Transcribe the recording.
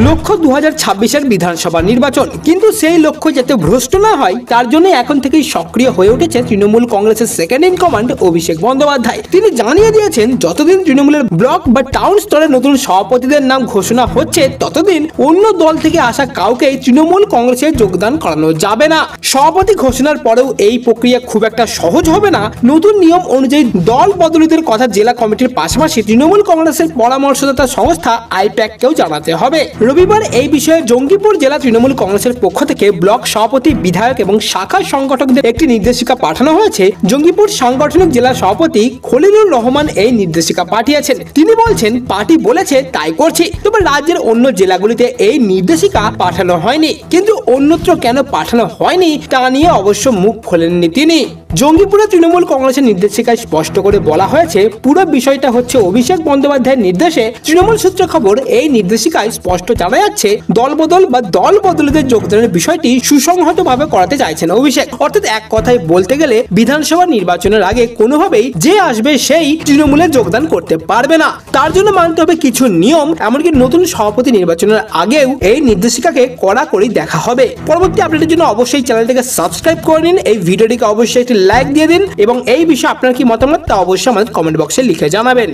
লক্ষ্য 2026-এর বিধানসভা নির্বাচন, কিন্তু সেই লক্ষ্য যাতে ভ্রষ্ট না হয় তার জন্য এখন থেকেই সক্রিয় হয়ে উঠেছে তৃণমূল কংগ্রেসের second in command Abhishek Bandyopadhyay. তিনি জানিয়ে দিয়েছেন, যতদিন তৃণমূলের ব্লক বা টাউন স্তরে নতুন সভাপতিদের নাম ঘোষণা হচ্ছে ততদিন অন্য দল থেকে আসা কাউকে তৃণমূল কংগ্রেসে যোগদান করানো যাবে না। সভাপতি ঘোষণার পরেও এই প্রক্রিয়া খুব একটা সহজ হবে না। নতুন নিয়ম অনুযায়ী দল বদলিতের কথা জেলা কমিটির পাশাপাশি তৃণমূল কংগ্রেসের পরামর্শদাতা সংস্থা আইপ্যাককেও জানাতে হবে। রবিবার এই বিষয়ে জঙ্গিপুর জেলা তৃণমূল কংগ্রেসের পক্ষ থেকে ব্লক সভাপতি, বিধায়ক এবং শাখা সংগঠকদের একটি নির্দেশিকা পাঠানো হয়েছে। জঙ্গিপুর সাংগঠনিক জেলা সভাপতি খলিলুর রহমান এই নির্দেশিকা পাঠিয়েছেন। তিনি বলছেন, পার্টি বলেছে তাই করছি। তবে রাজ্যের অন্য জেলাগুলিতে এই নির্দেশিকা পাঠানো হয়নি, কিন্তু অন্যত্র কেন পাঠানো হয়নি তা নিয়ে অবশ্য মুখ খোলেননি তিনি। জঙ্গিপুরে তৃণমূল কংগ্রেসের নির্দেশিকায় স্পষ্ট করে বলা হয়েছে, পুরো বিষয়টা হচ্ছে অভিষেক বন্দ্যোপাধ্যায়ের নির্দেশে। তৃণমূল সূত্র খবর, এই নির্দেশিকায় স্পষ্ট জানা যাচ্ছে দলবদল বা দল বদলিদের যোগদানের বিষয়টি সুসংহতভাবে করাতে চাইছেন অভিষেক। অর্থাৎ এক কথায় বলতে গেলে বিধানসভা নির্বাচনের আগে কোনোভাবেই যে আসবে সেই তৃণমূলে যোগদান করতে পারবে না। তার জন্য মানতে হবে কিছু নিয়ম, এমনকি নতুন সভাপতি নির্বাচনের আগেও এই নির্দেশিকাকে কড়াকড়ি দেখা হবে। পরবর্তী আপডেটের জন্য অবশ্যই চ্যানেলটিকে সাবস্ক্রাইব করে নিন, এই ভিডিওটিকে অবশ্যই একটি লাইক দিয়ে দিন এবং এই বিষয়ে আপনার কি মতামত তা অবশ্যই আমাদের কমেন্ট বক্সে লিখে জানাবেন।